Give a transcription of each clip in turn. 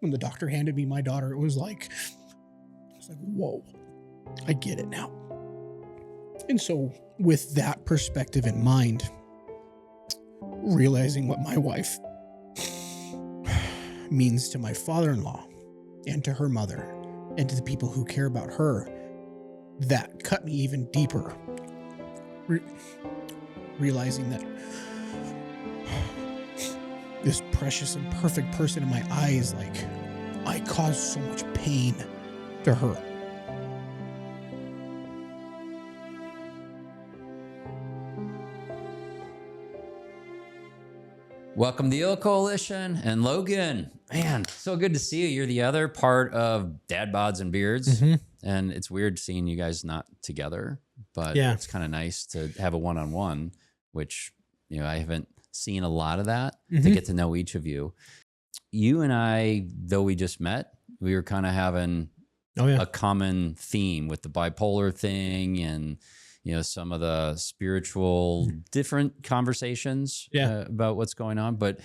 when the doctor handed me my daughter, it was like, whoa, I get it now. And so with that perspective in mind, realizing what my wife means to my father-in-law and to her mother and to the people who care about her, that cut me even deeper. Realizing that this precious and perfect person in my eyes, like, I caused so much pain to her. Welcome to the Ill Coalition and Logan. Man, so good to see you. You're the other part of Dad Bods and Beards. Mm-hmm. And it's weird seeing you guys not together, but Yeah. It's kind of nice to have a one-on-one, which, you know, I haven't seen a lot of that, Mm-hmm. to get to know each of you. You and I, though we just met, we were kind of having a common theme with the bipolar thing and, you know, some of the spiritual different conversations about what's going on. But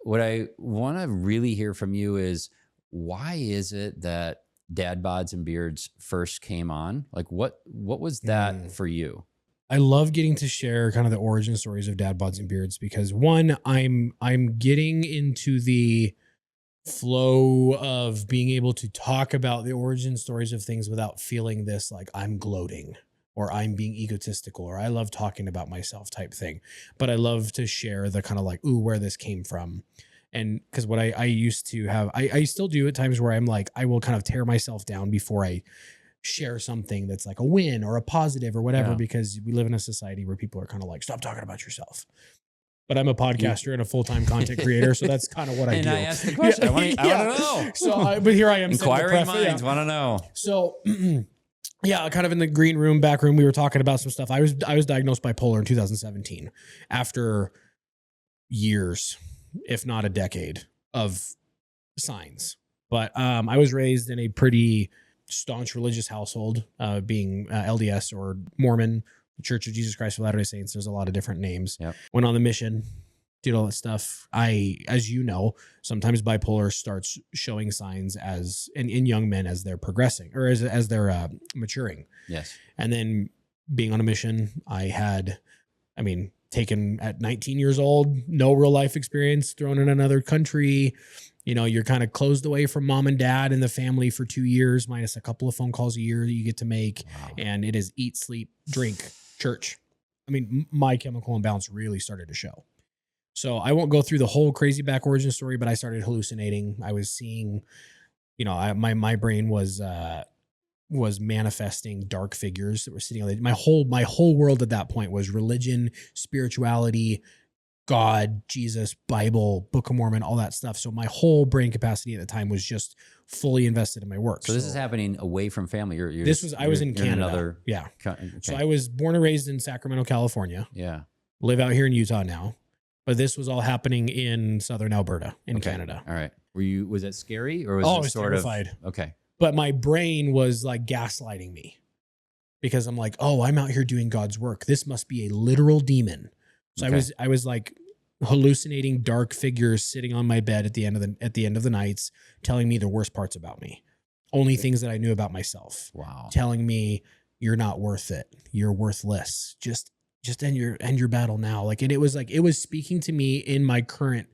what I want to really hear from you is, why is it that Dad Bods and Beards first came on? Like, what was that for you? I love getting to share kind of the origin stories of Dad Bods and Beards because, one, I'm getting into the flow of being able to talk about the origin stories of things without feeling this like I'm gloating or I'm being egotistical or I love talking about myself type thing. But I love to share the kind of like, ooh, where this came from. And because what I used to have, I still do at times where I'm like, I will kind of tear myself down before I share something that's like a win or a positive or whatever, because we live in a society where people are kind of like, stop talking about yourself. But I'm a podcaster and a full-time content creator, so that's kind of what I do. And I asked the question. I want to know. So, but here I am. Inquiring minds want to know. So, yeah, kind of in the green room, back room, we were talking about some stuff. I was diagnosed bipolar in 2017 after years, if not a decade, of signs. But I was raised in a pretty staunch religious household, being LDS or Mormon, Church of Jesus Christ of Latter-day Saints. There's a lot of different names. Yep. Went on the mission, did all that stuff. As you know, sometimes bipolar starts showing signs as in young men as they're progressing or as they're maturing. Yes. And then being on a mission, taken at 19 years old, no real life experience, thrown in another country. You know, you're kind of closed away from mom and dad and the family for 2 years, minus a couple of phone calls a year that you get to make. Wow. And it is eat, sleep, drink, church. I mean, my chemical imbalance really started to show. So I won't go through the whole crazy back origin story, but I started hallucinating. I was seeing, you know, my brain was manifesting dark figures that were sitting on my whole world at that point was religion, spirituality, God, Jesus, Bible, Book of Mormon, all that stuff. So my whole brain capacity at the time was just fully invested in my work. So this is happening away from family. I was in Canada. Okay. So I was born and raised in Sacramento, California. Yeah. Live out here in Utah now. But this was all happening in southern Alberta in Canada. All right. Was that scary or I was terrified. Okay. But my brain was like gaslighting me because I'm like, oh, I'm out here doing God's work. This must be a literal demon. So I was like hallucinating dark figures sitting on my bed at the end of the nights, telling me the worst parts about me, only things that I knew about myself. Wow. Telling me you're not worth it. You're worthless. Just end your battle now. Like, and it was speaking to me in my current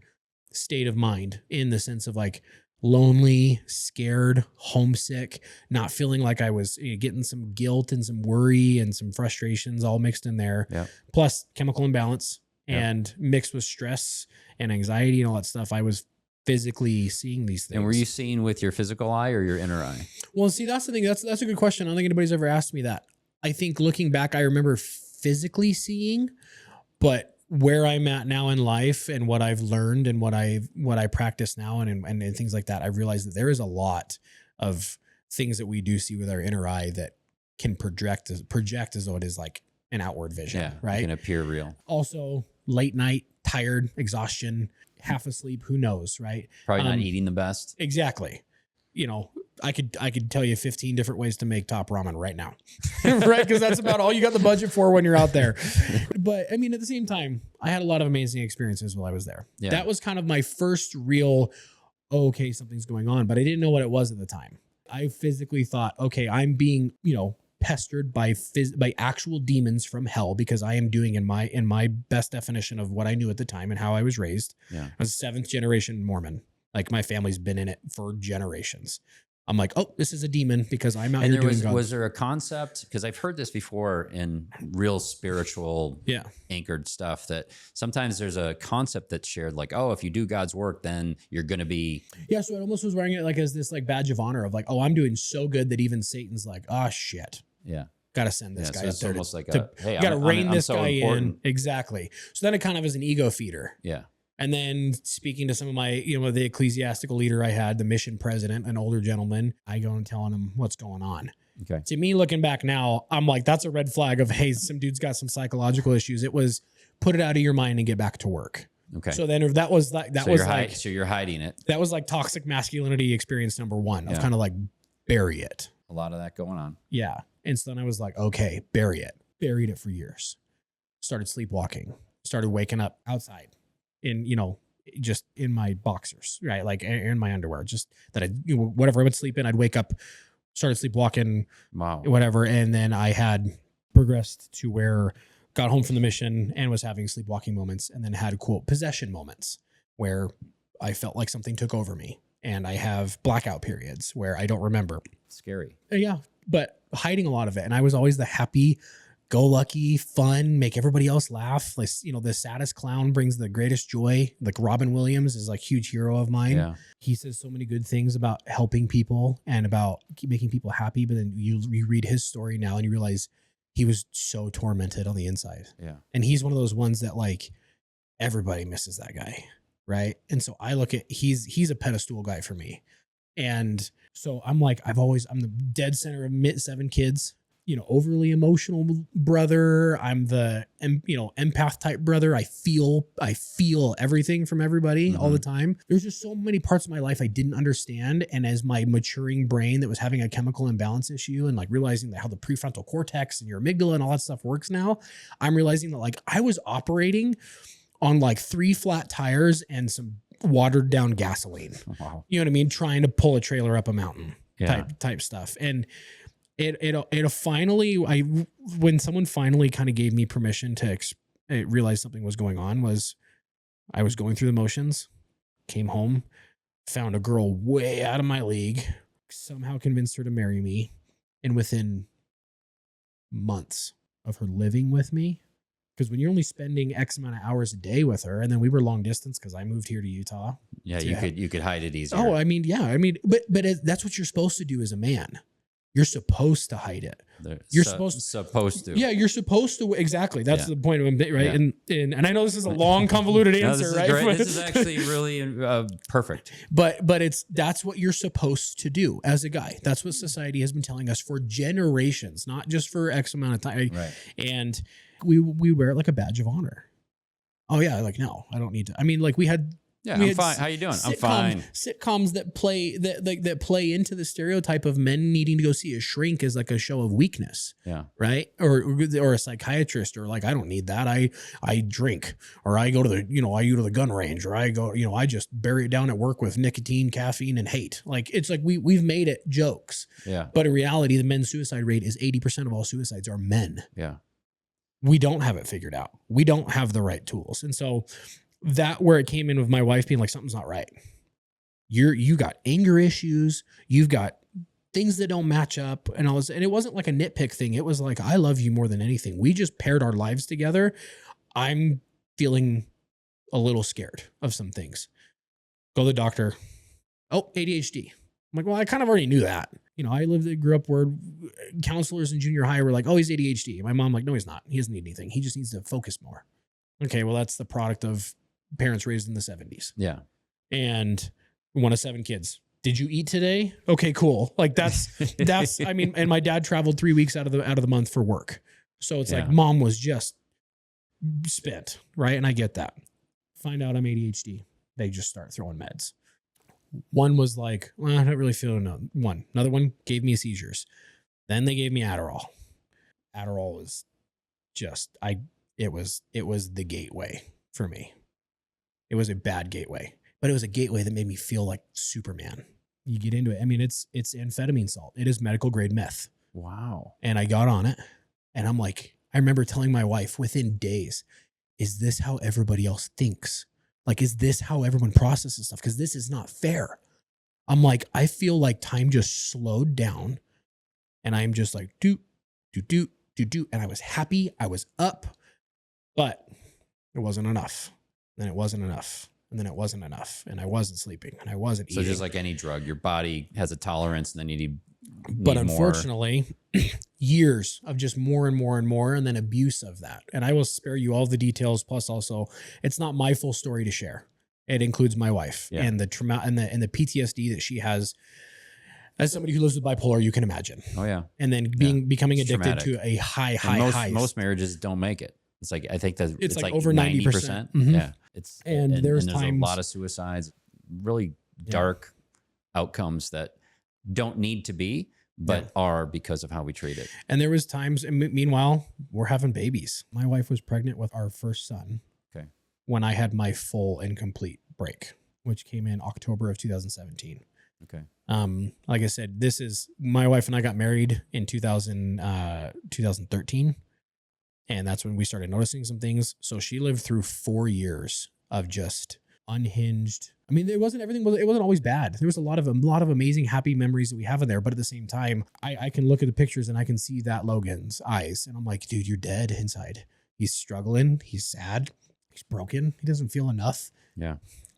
state of mind in the sense of like lonely, scared, homesick, not feeling like I was getting some guilt and some worry and some frustrations all mixed in there. Yep. Plus chemical imbalance and mixed with stress and anxiety and all that stuff. I was physically seeing these things. And were you seeing with your physical eye or your inner eye? Well, see, that's the thing. That's a good question. I don't think anybody's ever asked me that. I think looking back, I remember physically seeing, but where I'm at now in life and what I've learned and what I practice now and things like that, I've realized that there is a lot of things that we do see with our inner eye that can project as though it is like an outward vision, right? It can appear real. Also, late night, tired, exhaustion, half asleep, who knows, right? Probably not eating the best. Exactly. You know, I could tell you 15 different ways to make top ramen right now, right? Because that's about all you got the budget for when you're out there. But I mean, at the same time, I had a lot of amazing experiences while I was there. Yeah. That was kind of my first real oh, okay, something's going on, but I didn't know what it was at the time. I physically thought, okay, I'm being, pestered by actual demons from hell because I am doing in my best definition of what I knew at the time and how I was raised. Yeah. I was 7th generation Mormon. Like my family's been in it for generations. I'm like, oh, this is a demon because I'm out here doing God. Was there a concept? Because I've heard this before in real spiritual anchored stuff, that sometimes there's a concept that's shared, like, oh, if you do God's work, then you're going to be. Yeah. So I almost was wearing it like as this like badge of honor of like, oh, I'm doing so good that even Satan's like, oh shit. Yeah. Got to send this guy so up there. Almost like hey, got to rein this guy important. in. Exactly. So then it kind of is an ego feeder. Yeah. And then speaking to some of my, the ecclesiastical leader I had, the mission president, an older gentleman, I go and telling him what's going on. Okay. To me, looking back now, I'm like, that's a red flag of, hey, some dude's got some psychological issues. It was put it out of your mind and get back to work. Okay. So then that was like, so you're hiding it. That was like toxic masculinity experience number one of kind of like bury it. A lot of that going on. Yeah. And so then I was like, okay, bury it. Buried it for years. Started sleepwalking. Started waking up outside in, just in my boxers, right? Like in my underwear, just that whatever I would sleep in, I'd wake up, started sleepwalking, whatever. And then I had progressed to where got home from the mission and was having sleepwalking moments, and then had quote possession moments where I felt like something took over me. And I have blackout periods where I don't remember. Scary. Yeah. But hiding a lot of it. And I was always the happy go lucky, fun, make everybody else laugh. Like, the saddest clown brings the greatest joy. Like Robin Williams is like a huge hero of mine. Yeah. He says so many good things about helping people and about making people happy. But then you read his story now and you realize he was so tormented on the inside. Yeah. And he's one of those ones that like everybody misses that guy. Right. And so I look at, he's a pedestal guy for me. And so I'm like, I'm the dead center of 7 kids, overly emotional brother. I'm the, empath type brother. I feel everything from everybody all the time. There's just so many parts of my life I didn't understand. And as my maturing brain that was having a chemical imbalance issue and like realizing that how the prefrontal cortex and your amygdala and all that stuff works now, I'm realizing that like I was operating on like 3 flat tires and some watered down gasoline. Wow. You know what I mean? Trying to pull a trailer up a mountain type stuff. And it finally, when someone finally kind of gave me permission to realize something was going on, was I was going through the motions, came home, found a girl way out of my league, somehow convinced her to marry me. And within months of her living with me, because when you're only spending X amount of hours a day with her, and then we were long distance because I moved here to Utah. Yeah, you could hide it easier. Oh, I mean, but that's what you're supposed to do as a man. You're supposed to hide it. You're supposed to. Yeah, you're supposed to. Exactly. That's the point of it, right? Yeah. And I know this is a long, convoluted answer, right? Great. This is actually really perfect. But that's what you're supposed to do as a guy. That's what society has been telling us for generations, not just for X amount of time. Right. And we wear it like a badge of honor. Oh yeah, like no, I don't need to. I mean, like we had. Yeah, I'm fine. How you doing? I'm fine. Sitcoms that play into the stereotype of men needing to go see a shrink as like a show of weakness. Yeah. Right. Or a psychiatrist, or like, I don't need that. I drink, or I go to the gun range, or I go, I just bury it down at work with nicotine, caffeine, and hate. Like, it's like we've made it jokes. Yeah. But in reality, the men's suicide rate is 80% of all suicides are men. Yeah. We don't have it figured out. We don't have the right tools. And so that where it came in with my wife being like, something's not right. You got anger issues. You've got things that don't match up and all this. And it wasn't like a nitpick thing. It was like, I love you more than anything. We just paired our lives together. I'm feeling a little scared of some things. Go to the doctor. Oh, ADHD. I'm like, well, I kind of already knew that. I grew up where counselors in junior high were like, oh, he's ADHD. My mom like, no, he's not. He doesn't need anything. He just needs to focus more. Okay, well, that's the product of parents raised in the 70s. Yeah. And one of 7 kids. Did you eat today? Okay, cool. Like that's, I mean, and my dad traveled 3 weeks out of the month for work. So it's like mom was just spent, right? And I get that. Find out I'm ADHD. They just start throwing meds. One was like, well, I'm not really feeling one. Another one gave me seizures. Then they gave me Adderall. Adderall was just, it was the gateway for me. It was a bad gateway but it was a gateway that made me feel like Superman. You get into it. I mean, it's amphetamine salt. It is medical grade meth. Wow. And I got on it, and I'm like, I remember telling my wife within days, is this how everybody else thinks? Like, is this how everyone processes stuff? Because this is not fair. I'm like, I feel like time just slowed down, and I'm just like, do. And I was happy. I was up, but it wasn't enough. Then it wasn't enough. And then it wasn't enough. And I wasn't sleeping, and I wasn't eating. So just like any drug, your body has a tolerance, and then you need but unfortunately, years of just more and more and more, and then abuse of that. And I will spare you all the details. Plus, also, it's not my full story to share. It includes my wife and the trauma and the PTSD that she has. As somebody who lives with bipolar, you can imagine. Oh yeah. And then becoming addicted to a high. Most marriages don't make it. It's like, I think that it's like over 90%. Mm-hmm. Yeah. And there's times, a lot of suicides, really dark outcomes that don't need to be, but are because of how we treat it. And there was times, and meanwhile, we're having babies. My wife was pregnant with our first son. Okay. When I had my full and complete break, which came in October of 2017. Okay. Like I said, this is my wife and I got married in 2013. And that's when we started noticing some things. So she lived through 4 years of just unhinged. I mean, it wasn't always bad. There was a lot of amazing, happy memories that we have in there. But at the same time, I can look at the pictures and I can see that Logan's eyes. And I'm like, dude, you're dead inside. He's struggling. He's sad. He's broken. He doesn't feel enough. Yeah.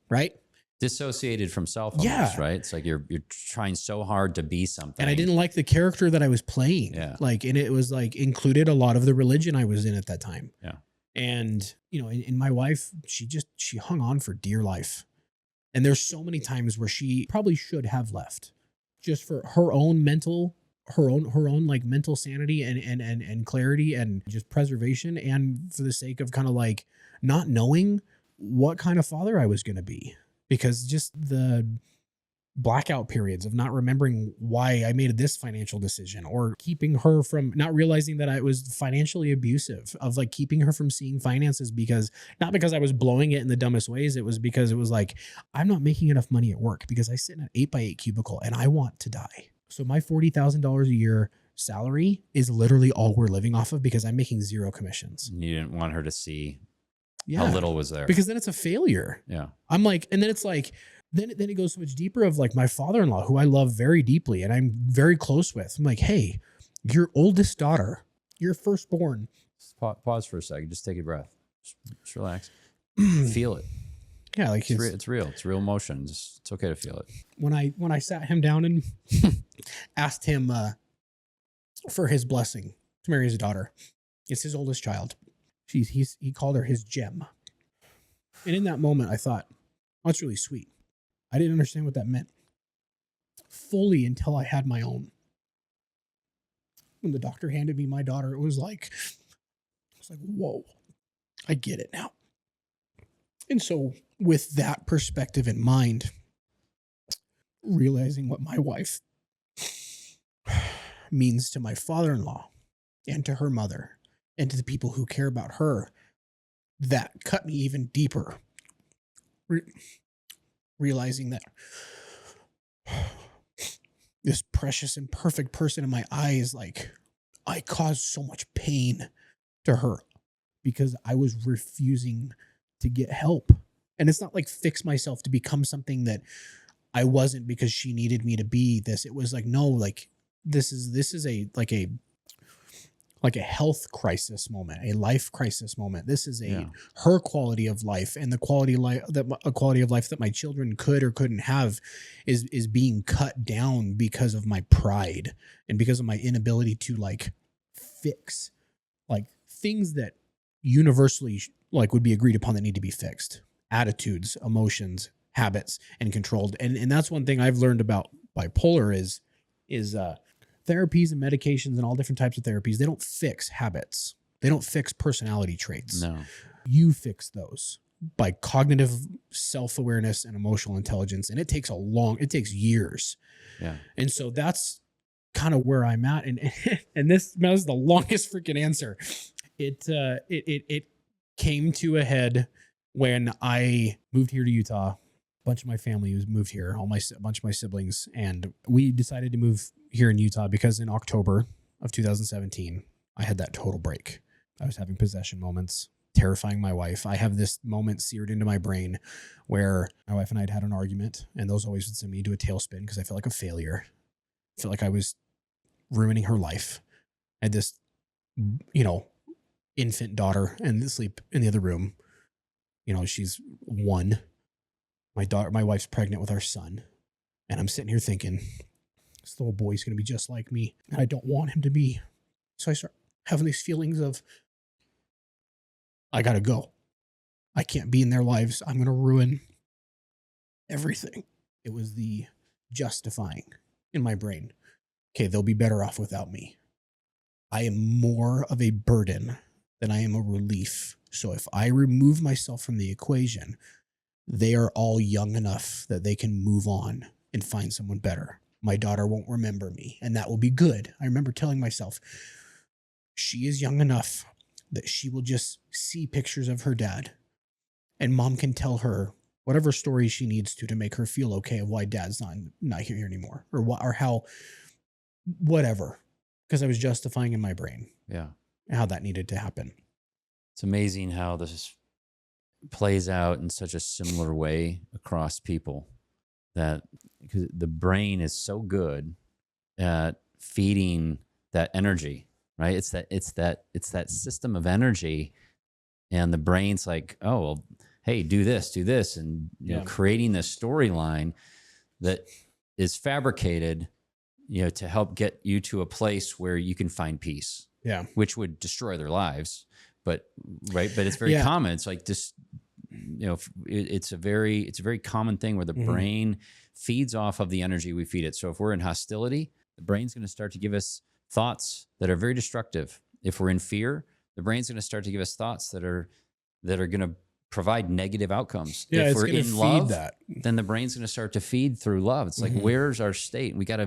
Right? Dissociated from self almost, right? It's like you're trying so hard to be something. And I didn't like the character that I was playing. Yeah. Like, and it was like included a lot of the religion I was in at that time. Yeah. And, you know, and my wife, she hung on for dear life. And there's so many times where she probably should have left just for her own mental like mental sanity and clarity and just preservation. And for the sake of kind of like not knowing what kind of father I was going to be. Because just the blackout periods of not remembering why I made this financial decision, or keeping her from not realizing that I was financially abusive, of like keeping her from seeing finances, because not because I was blowing it in the dumbest ways. It was because it was like, I'm not making enough money at work because I sit in an 8x8 cubicle and I want to die. So my $40,000 a year salary is literally all we're living off of because I'm making zero commissions. You didn't want her to see how little was there, because then it's a failure. Yeah. I'm like, and then it's like, then it goes so much deeper of like my father-in-law, who I love very deeply and I'm very close with. I'm like, hey, your oldest daughter, your firstborn. Pause for a second. Just take a breath. Just relax. Feel it. Yeah. Like it's real. It's real emotion. It's okay to feel it. When I sat him down and asked him for his blessing to marry his daughter, it's his oldest child. He called her his gem. And in that moment, I thought, oh, that's really sweet. I didn't understand what that meant fully until I had my own. When the doctor handed me my daughter, it was like, whoa, I get it now. And so with that perspective in mind, realizing what my wife means to my father-in-law and to her mother, and to the people who care about her, that cut me even deeper. Realizing that this precious and perfect person in my eyes, like, I caused so much pain to her because I was refusing to get help. And it's not like fix myself to become something that I wasn't because she needed me to be this. It was like, no, like this is a health crisis moment, a life crisis moment. This is her quality of life, and the quality of life that my children could or couldn't have is being cut down because of my pride and because of my inability to like fix like things that universally like would be agreed upon that need to be fixed: attitudes, emotions, habits, and controlled. And that's one thing I've learned about bipolar is therapies and medications and all different types of therapies, they don't fix habits. They don't fix personality traits. No. You fix those by cognitive self-awareness and emotional intelligence. And it takes years. Yeah. And so that's kind of where I'm at. And this is the longest freaking answer. It came to a head when I moved here to Utah bunch of my family was moved here, a bunch of my siblings, and we decided to move here in Utah because in October of 2017, I had that total break. I was having possession moments, terrifying my wife. I have this moment seared into my brain where my wife and I had an argument, and those always would send me into a tailspin because I felt like a failure. I felt like I was ruining her life. I had this, infant daughter and sleep in the other room. She's 1. My wife's pregnant with our son. And I'm sitting here thinking, this little boy's going to be just like me. And I don't want him to be. So I start having these feelings of, I got to go. I can't be in their lives. I'm going to ruin everything. It was the justifying in my brain. Okay, they'll be better off without me. I am more of a burden than I am a relief. So if I remove myself from the equation, they are all young enough that they can move on and find someone better. My daughter won't remember me, and that will be good. I remember telling myself, she is young enough that she will just see pictures of her dad, and mom can tell her whatever story she needs to make her feel okay of why dad's not here anymore, or how, whatever, because I was justifying in my brain. Yeah. How that needed to happen. It's amazing how this plays out in such a similar way across people, that because the brain is so good at feeding that energy, right? It's that system of energy, and the brain's like, oh, well, hey, do this, and creating this storyline that is fabricated, to help get you to a place where you can find peace. Yeah, which would destroy their lives, but it's very common. It's like this, it's a very common thing where the brain feeds off of the energy we feed it. So if we're in hostility, the brain's going to start to give us thoughts that are very destructive. If we're in fear, the brain's going to start to give us thoughts that are going to provide negative outcomes. Yeah, if we're in love, that. then the brain's going to start to feed through love. It's like, where's our state? We got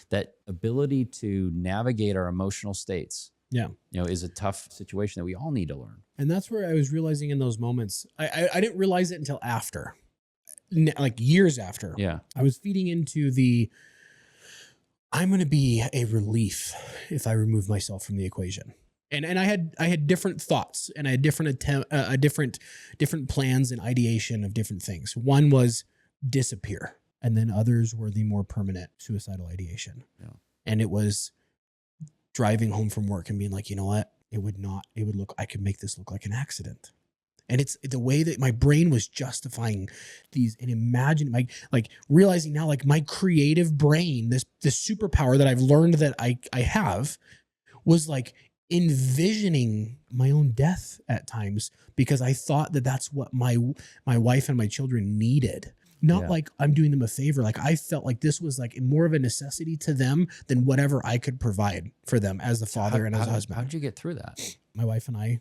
that ability to navigate our emotional states. Yeah. Is a tough situation that we all need to learn. And that's where I was realizing in those moments, I didn't realize it until after, like years after. Yeah. I was feeding into I'm going to be a relief if I remove myself from the equation. And I had different thoughts, and I had different plans and ideation of different things. One was disappear, and then others were the more permanent suicidal ideation. Yeah. And it was driving home from work and being like, you know what? I could make this look like an accident. And it's the way that my brain was justifying these and imagining, like realizing now, like my creative brain, this superpower that I've learned that I have, was like envisioning my own death at times because I thought that that's what my wife and my children needed. Not like I'm doing them a favor. Like I felt like this was like more of a necessity to them than whatever I could provide for them as the father and as a husband. How did you get through that? My wife and I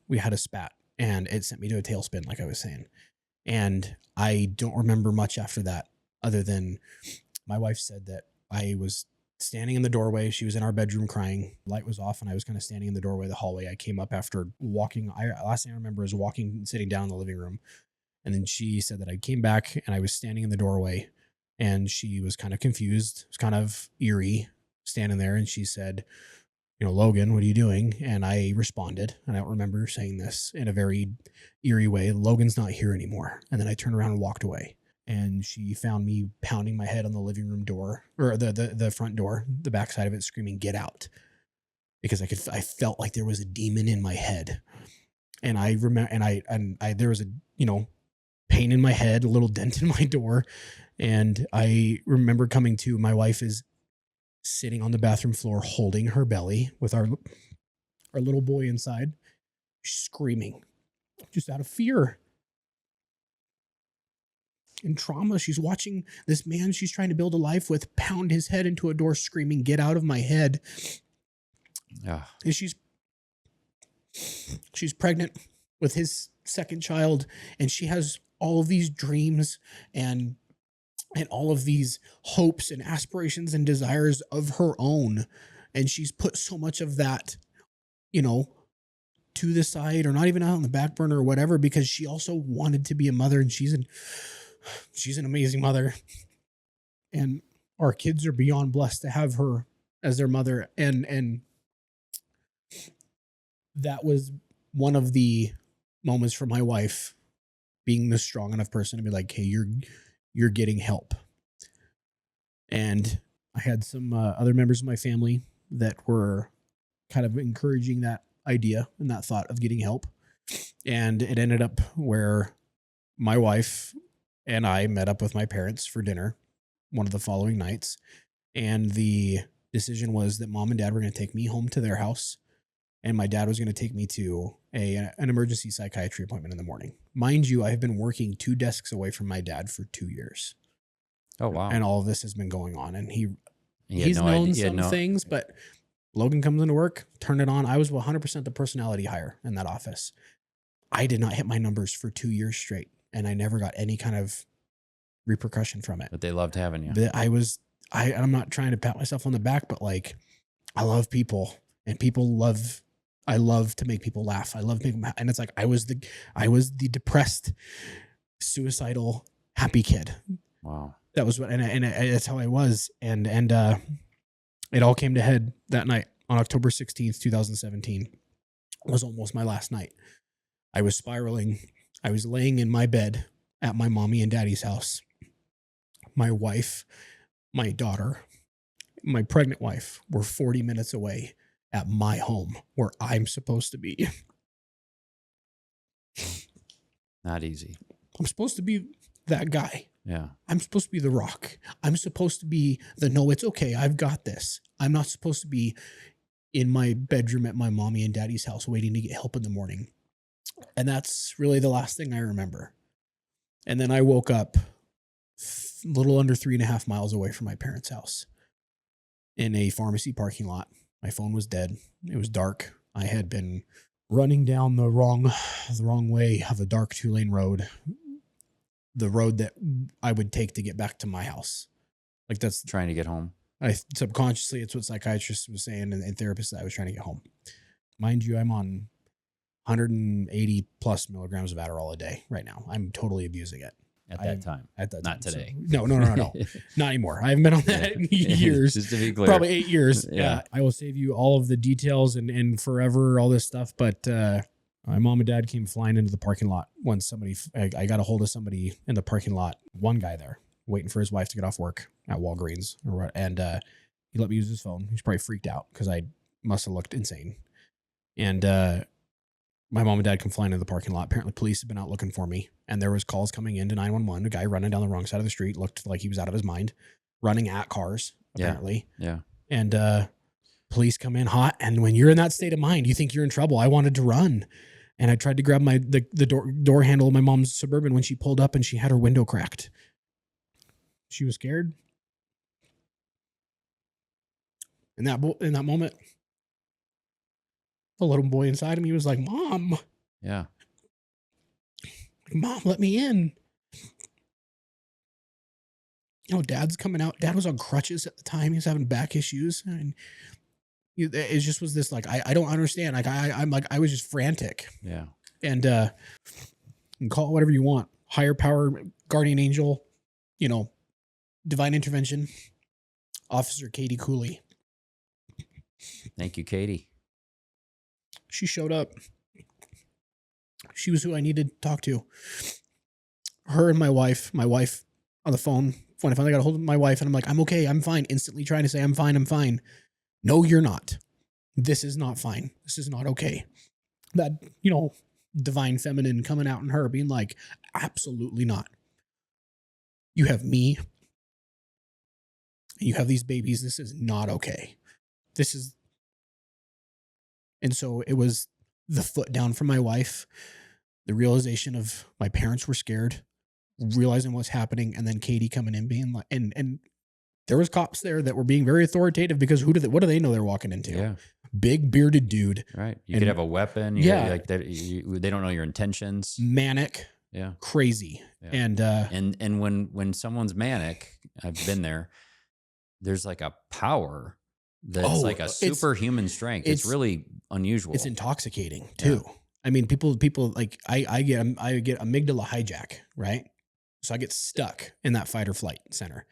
we had a spat, and it sent me to a tailspin, like I was saying. And I don't remember much after that, other than my wife said that I was standing in the doorway. She was in our bedroom crying. Light was off, and I was kind of standing in the doorway of the hallway. I came up after walking. Last thing I remember is sitting down in the living room. And then she said that I came back and I was standing in the doorway, and she was kind of confused. It was kind of eerie standing there. And she said, Logan, what are you doing? And I responded, and I don't remember saying this in a very eerie way, Logan's not here anymore. And then I turned around and walked away. And she found me pounding my head on the living room door, or the front door, the backside of it, screaming, "Get out." Because I felt like there was a demon in my head. And I remember, and there was a, pain in my head, a little dent in my door. And I remember coming to, my wife is sitting on the bathroom floor holding her belly with our little boy inside, screaming just out of fear and trauma. She's watching this man she's trying to build a life with pound his head into a door, screaming, "Get out of my head." Yeah. And she's pregnant with his second child, and she has all of these dreams and all of these hopes and aspirations and desires of her own. And she's put so much of that, to the side or not even out on the back burner or whatever, because she also wanted to be a mother, and she's an amazing mother. And our kids are beyond blessed to have her as their mother. And that was one of the moments for my wife being the strong enough person to be like, hey, you're getting help. And I had some other members of my family that were kind of encouraging that idea and that thought of getting help. And it ended up where my wife and I met up with my parents for dinner one of the following nights. And the decision was that mom and dad were going to take me home to their house, and my dad was going to take me to an emergency psychiatry appointment in the morning. Mind you, I have been working 2 desks away from my dad for 2 years. Oh, wow. And all of this has been going on. And he's known some things, but Logan comes into work, turn it on. I was 100% the personality hire in that office. I did not hit my numbers for 2 years straight, and I never got any kind of repercussion from it. But they loved having you. I'm not trying to pat myself on the back, but like, I love people, and I love to make people laugh. I love making, and it's like, I was the depressed, suicidal, happy kid. Wow. That was what, and that's how I was. And it all came to head that night on October 16th, 2017. It was almost my last night. I was spiraling. I was laying in my bed at my mommy and daddy's house. My wife, my daughter, my pregnant wife were 40 minutes away at my home where I'm supposed to be. Not easy. I'm supposed to be that guy. Yeah. I'm supposed to be the rock. I'm supposed to be no, it's okay. I've got this. I'm not supposed to be in my bedroom at my mommy and daddy's house waiting to get help in the morning. And that's really the last thing I remember. And then I woke up a little under 3.5 miles away from my parents' house in a pharmacy parking lot. My phone was dead. It was dark. I had been running down the wrong way of a dark 2-lane road. The road that I would take to get back to my house. Like, that's trying to get home. Subconsciously, it's what psychiatrists was saying and therapists, that I was trying to get home. Mind you, I'm on 180 plus milligrams of Adderall a day right now. I'm totally abusing it. At that time. Not today. So, no. Not anymore. I haven't been on that in years. Just to be clear. Probably 8 years. Yeah. I will save you all of the details and forever, all this stuff. But my mom and dad came flying into the parking lot when I got a hold of somebody in the parking lot, one guy there waiting for his wife to get off work at Walgreens, and he let me use his phone. He's probably freaked out because I must have looked insane. And my mom and dad come flying into the parking lot. Apparently police had been out looking for me, and there was calls coming into 911. A guy running down the wrong side of the street, looked like he was out of his mind, running at cars, apparently. Yeah. And police come in hot, and when you're in that state of mind, you think you're in trouble. I wanted to run, and I tried to grab the door handle of my mom's Suburban when she pulled up, and she had her window cracked. She was scared. In that moment, the little boy inside of me was like, Mom. Yeah. Mom, let me in. Dad's coming out. Dad was on crutches at the time. He was having back issues. And it just was this, like, I don't understand. Like, I was just frantic. Yeah. And you can call it whatever you want. Higher power, guardian angel, divine intervention. Officer Katie Cooley. Thank you, Katie. She showed up. She was who I needed to talk to. Her and my wife on the phone. When I finally got a hold of my wife, and I'm like, I'm okay, I'm fine. Instantly trying to say, I'm fine. No, you're not. This is not fine. This is not okay. That, divine feminine coming out in her being like, absolutely not. You have me. You have these babies. This is not okay. And so it was the foot down from my wife, the realization of my parents were scared, realizing what's happening, and then Katie coming in being like, and there was cops there that were being very authoritative because what do they know they're walking into? Yeah. Big bearded dude. Right. You could have a weapon. They don't know your intentions. Manic. Yeah. Crazy. Yeah. And when someone's manic, I've been there, there's like a power That's like a superhuman strength. It's really unusual. It's intoxicating too. Yeah. I mean, people like I get amygdala hijack, right? So I get stuck in that fight or flight center,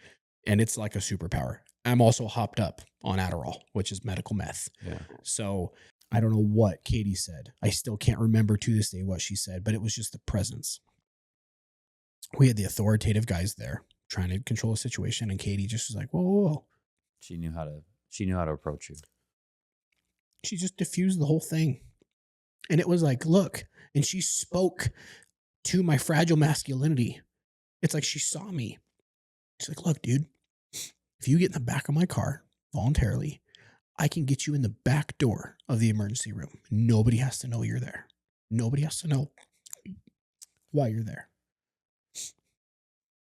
and it's like a superpower. I'm also hopped up on Adderall, which is medical meth. Yeah. So I don't know what Katie said. I still can't remember to this day what she said, but it was just the presence. We had the authoritative guys there trying to control the situation, and Katie just was like, whoa, whoa, whoa. She knew how to approach you. She just diffused the whole thing. And it was like, look, and she spoke to my fragile masculinity. It's like she saw me. She's like, look, dude, if you get in the back of my car voluntarily, I can get you in the back door of the emergency room. Nobody has to know you're there. Nobody has to know why you're there.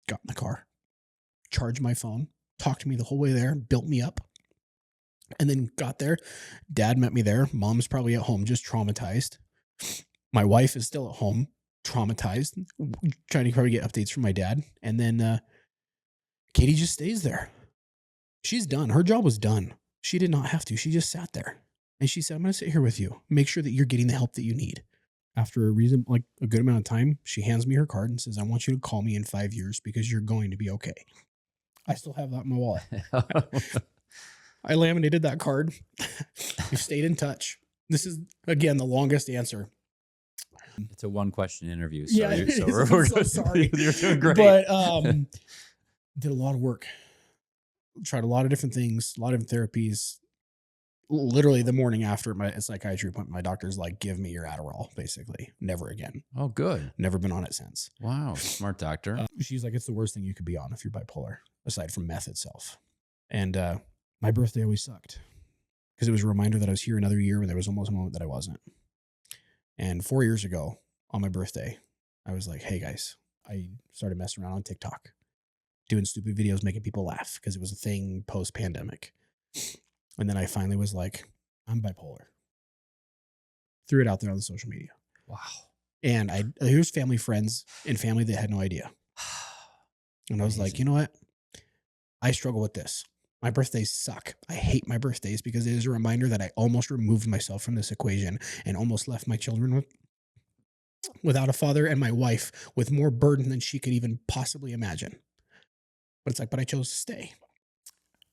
Got in the car, charged my phone, talked to me the whole way there, built me up, and then got there. Dad met me there. Mom's probably at home, just traumatized. My wife is still at home, traumatized, trying to probably get updates from my dad. And then Katie just stays there. She's done. Her job was done. She did not have to. She just sat there. And she said, I'm going to sit here with you. Make sure that you're getting the help that you need. After a good amount of time, she hands me her card and says, I want you to call me in 5 years because you're going to be okay. I still have that in my wallet. I laminated that card. We stayed in touch. This is, again, the longest answer. It's a one-question interview. So yeah, we're so sorry. You're doing great. But did a lot of work. Tried a lot of different things, a lot of different therapies. Literally the morning after my psychiatry appointment, my doctor's like, give me your Adderall, basically. Never again. Oh, good. Never been on it since. Wow. Smart doctor. She's like, it's the worst thing you could be on if you're bipolar, aside from meth itself. And my birthday always sucked because it was a reminder that I was here another year when there was almost a moment that I wasn't. And 4 years ago on my birthday, I was like, hey guys, I started messing around on TikTok, doing stupid videos, making people laugh because it was a thing post-pandemic. And then I finally was like, I'm bipolar. Threw it out there on the social media. Wow. And here's family, friends, and family that had no idea. And I was like, you know what? I struggle with this. My birthdays suck. I hate my birthdays because it is a reminder that I almost removed myself from this equation and almost left my children without a father and my wife with more burden than she could even possibly imagine. But it's like, but I chose to stay.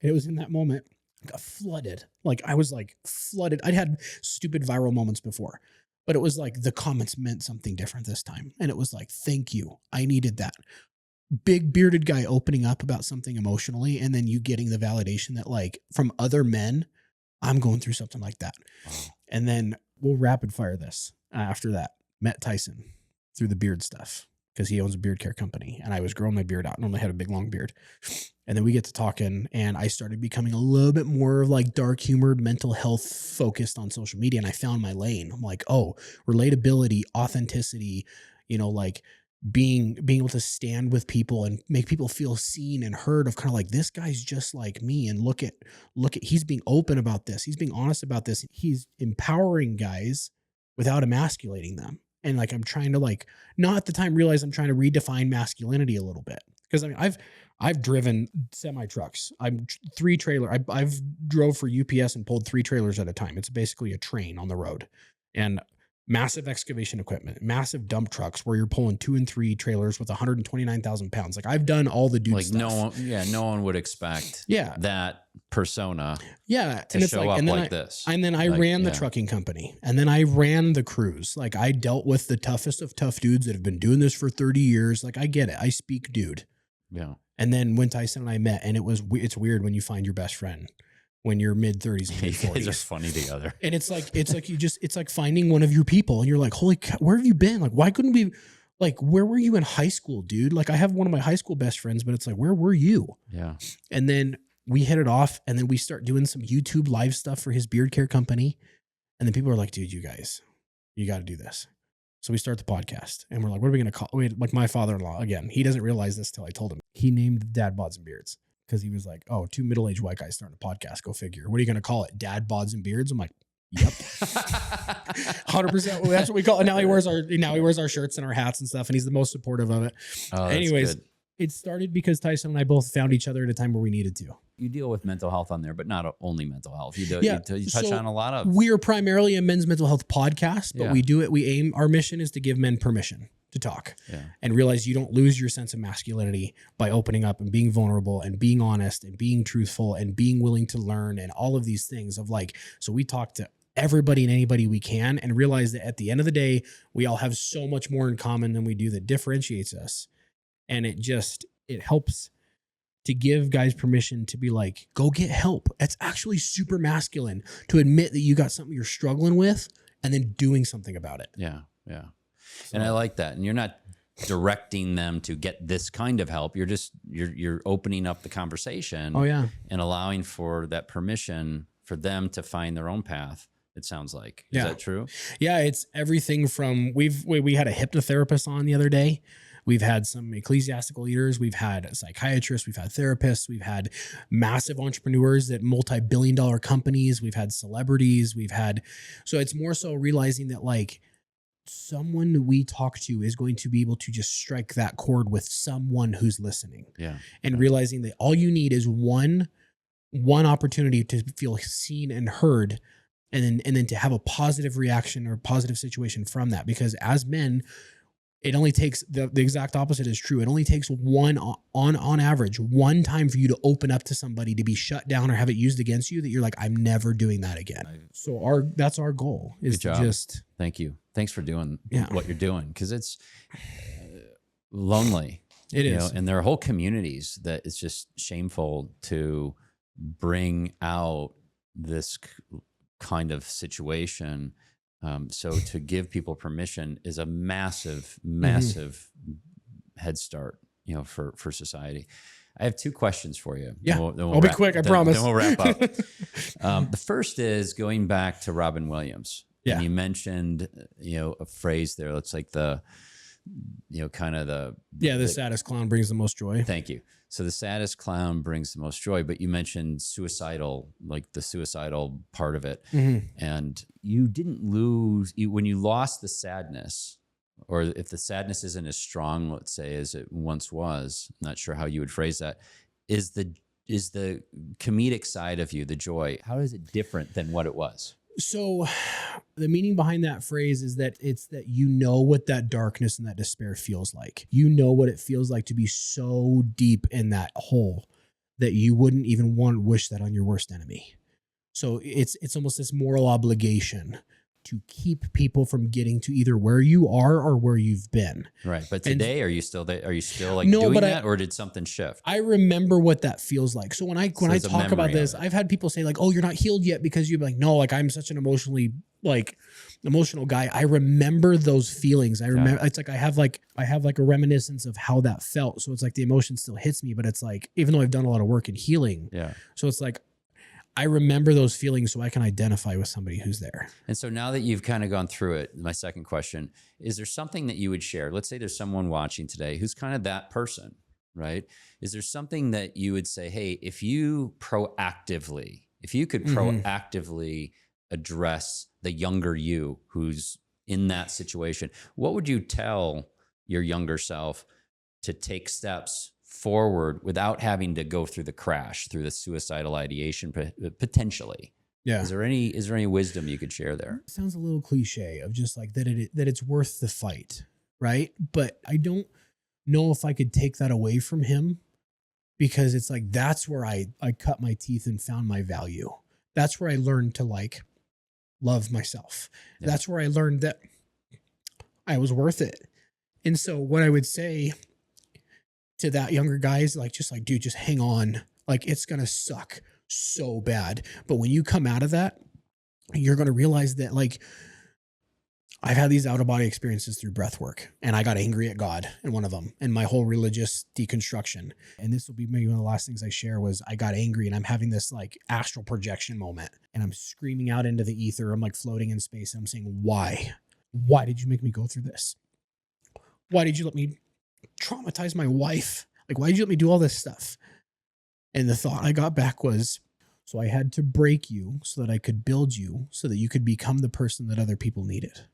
And it was in that moment, I got flooded. Like I was like flooded. I'd had stupid viral moments before, but it was like the comments meant something different this time. And it was like, thank you. I needed that. Big bearded guy opening up about something emotionally. And then you getting the validation that like from other men, I'm going through something like that. And then we'll rapid fire this. After that, met Tyson through the beard stuff because he owns a beard care company. And I was growing my beard out and only had a big long beard. And then we get to talking and I started becoming a little bit more like dark humored, mental health focused on social media. And I found my lane. I'm like, oh, relatability, authenticity, like being able to stand with people and make people feel seen and heard of kind of like, this guy's just like me. And look at, he's being open about this. He's being honest about this. He's empowering guys without emasculating them. And like, I'm trying to like, not at the time realize I'm trying to redefine masculinity a little bit. Cause I mean, I've driven semi trucks. I've drove for UPS and pulled 3 trailers at a time. It's basically a train on the road and massive excavation equipment, massive dump trucks where you're pulling 2 and 3 trailers with 129,000 pounds. Like I've done all the dude like stuff. No one would expect that persona to and it's show like, up and then like this. And then I ran the trucking company and then I ran the crews. Like I dealt with the toughest of tough dudes that have been doing this for 30 years. Like I get it. I speak dude. Yeah. And then when Tyson and I met, and it's weird when you find your best friend when you're mid 30s and mid 40s. You guys are funny together. And it's like finding one of your people and you're like, holy cow, where have you been? Like, why couldn't we, like, where were you in high school, dude? Like I have one of my high school best friends, but it's like, where were you? Yeah. And then we hit it off and then we start doing some YouTube live stuff for his beard care company. And then people are like, dude, you guys, you got to do this. So we start the podcast and we're like, what are we going to call it? Like my father-in-law, again, he doesn't realize this till I told him. He named Dad Bods and Beards because he was like, oh, 2 middle-aged white guys starting a podcast. Go figure. What are you going to call it? Dad Bods and Beards? I'm like, yep. 100%. That's what we call it. Now he wears our shirts and our hats and stuff. And he's the most supportive of it. Oh, anyways, good. It started because Tyson and I both found each other at a time where we needed to. You deal with mental health on there, but not only mental health. You touch on a lot of. We are primarily a men's mental health podcast, but we do it. Our mission is to give men permission to talk and realize you don't lose your sense of masculinity by opening up and being vulnerable and being honest and being truthful and being willing to learn and all of these things of like, so we talk to everybody and anybody we can and realize that at the end of the day, we all have so much more in common than we do that differentiates us. And it helps to give guys permission to be like, go get help. It's actually super masculine to admit that you got something you're struggling with and then doing something about it. Yeah. Yeah. So, and I like that. And you're not directing them to get this kind of help. You're opening up the conversation. And allowing for that permission for them to find their own path. It sounds like. Is that true? Yeah. It's everything from, we had a hypnotherapist on the other day. We've had some ecclesiastical leaders. We've had psychiatrists. We've had therapists. We've had massive entrepreneurs at multi-billion-dollar companies. We've had celebrities. So it's more so realizing that like someone we talk to is going to be able to just strike that chord with someone who's listening. And realizing that all you need is one opportunity to feel seen and heard. And then to have a positive reaction or positive situation from that, because as men, it only takes the exact opposite is true. It only takes on average, one time for you to open up to somebody to be shut down or have it used against you that you're like, I'm never doing that again. So that's our goal is to just. Thank you. Thanks for doing what you're doing. Cause it's lonely. It is. And there are whole communities that it's just shameful to bring out this kind of situation. So to give people permission is a massive head start, for society. I have two questions for you. Yeah, I'll be quick. I promise. Then we'll wrap up. The first is going back to Robin Williams. Yeah. And you mentioned, a phrase there. It's like the saddest clown brings the most joy. Thank you. So the saddest clown brings the most joy, but you mentioned suicidal, like the suicidal part of it. And you didn't lose, when you lost the sadness, or if the sadness isn't as strong, let's say, as it once was, I'm not sure how you would phrase that, is the comedic side of you, the joy, how is it different than what it was? So the meaning behind that phrase is that it's that what that darkness and that despair feels like. You know what it feels like to be so deep in that hole that you wouldn't even wish that on your worst enemy. So it's almost this moral obligation to keep people from getting to either where you are or where you've been. Right. But today, are you still like doing that, or did something shift? I remember what that feels like. So when I talk about this, I've had people say like, oh, you're not healed yet because you're like, no, like I'm such an emotional guy. I remember those feelings. I remember it's like I have like a reminiscence of how that felt. So it's like the emotion still hits me, but it's like, even though I've done a lot of work in healing. Yeah. So it's like, I remember those feelings so I can identify with somebody who's there. And so now that you've kind of gone through it, my second question, is there something that you would share? Let's say there's someone watching today who's kind of that person, right? Is there something that you would say, hey, if you could proactively address the younger you who's in that situation, what would you tell your younger self to take steps forward without having to go through the suicidal ideation potentially? Yeah. Is there any wisdom you could share there? It sounds a little cliche of just like that it's worth the fight, right? But I don't know if I could take that away from him, because it's like that's where I cut my teeth and found my value. That's where I learned to like love myself. Yeah. That's where I learned that I was worth it. And so what I would say to that younger guy is like, dude, just hang on. Like, it's going to suck so bad. But when you come out of that, you're going to realize that like, I've had these out of body experiences through breath work, and I got angry at God in one of them, and my whole religious deconstruction. And this will be maybe one of the last things I share was I got angry and I'm having this like astral projection moment, and I'm screaming out into the ether. I'm like floating in space, and I'm saying, why did you make me go through this? Why did you let me traumatize my wife? Like, why did you let me do all this stuff? And the thought I got back was, so I had to break you so that I could build you so that you could become the person that other people needed,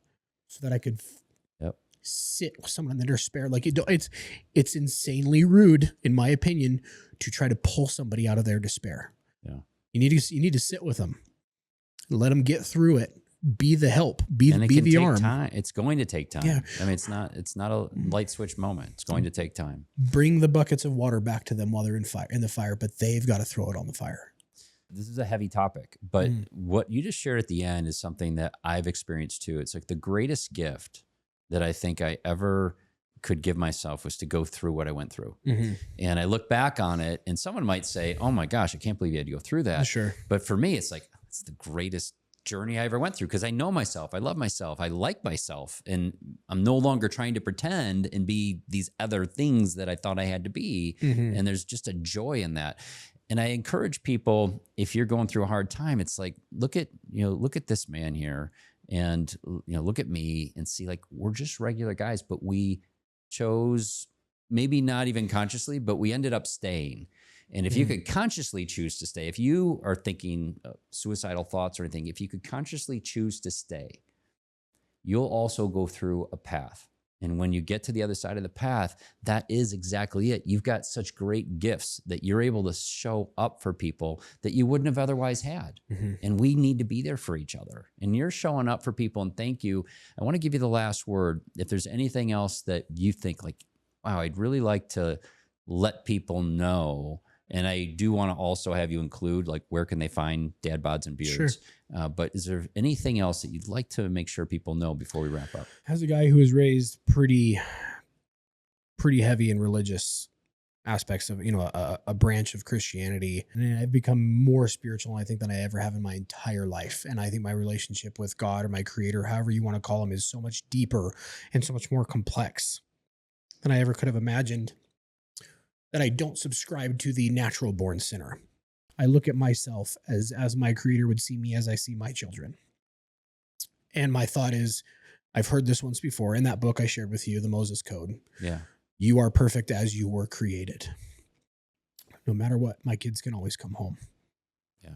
so that I could sit with someone in their despair. Like it's insanely rude, in my opinion, to try to pull somebody out of their despair. Yeah. You need to sit with them, let them get through it. Be the help. Be and it be can the take arm. time. It's going to take time. Yeah. I mean, it's not a light switch moment. It's going to take time. Bring the buckets of water back to them while they're in the fire, but they've got to throw it on the fire. This is a heavy topic, but what you just shared at the end is something that I've experienced too. It's like the greatest gift that I think I ever could give myself was to go through what I went through. Mm-hmm. And I look back on it and someone might say, oh my gosh, I can't believe you had to go through that. Sure. But for me, it's like, it's the greatest journey I ever went through because I know myself. I love myself. I like myself. And I'm no longer trying to pretend and be these other things that I thought I had to be. Mm-hmm. And there's just a joy in that. And I encourage people, if you're going through a hard time, it's like, look at this man here and, look at me and see, like, we're just regular guys, but we chose, maybe not even consciously, but we ended up staying. And if you could consciously choose to stay, if you are thinking suicidal thoughts or anything, if you could consciously choose to stay, you'll also go through a path. And when you get to the other side of the path, that is exactly it. You've got such great gifts that you're able to show up for people that you wouldn't have otherwise had. Mm-hmm. And we need to be there for each other. And you're showing up for people. And thank you. I want to give you the last word. If there's anything else that you think like, wow, I'd really like to let people know. And I do want to also have you include, like, where can they find Dad Bods and Beards? Sure. But is there anything else that you'd like to make sure people know before we wrap up? As a guy who was raised pretty heavy in religious aspects of, a branch of Christianity, and I've become more spiritual, I think, than I ever have in my entire life. And I think my relationship with God or my creator, however you want to call him, is so much deeper and so much more complex than I ever could have imagined. That I don't subscribe to the natural born sinner. I look at myself as my creator would see me, as I see my children. And my thought is, I've heard this once before in that book I shared with you, the Moses Code. Yeah. You are perfect as you were created. No matter what, my kids can always come home. Yeah.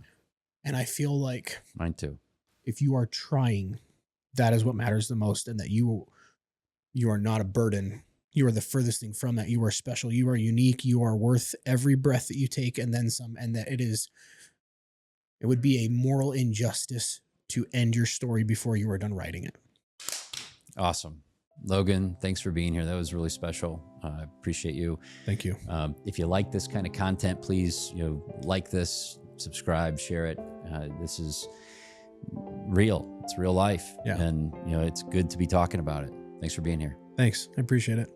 And I feel like mine too. If you are trying, that is what matters the most, and that you are not a burden. You are the furthest thing from that. You are special. You are unique. You are worth every breath that you take and then some. And that it would be a moral injustice to end your story before you are done writing it. Awesome. Logan, thanks for being here. That was really special. I appreciate you. Thank you. If you like this kind of content, please, like this, subscribe, share it. This is real. It's real life. Yeah. And, it's good to be talking about it. Thanks for being here. Thanks. I appreciate it.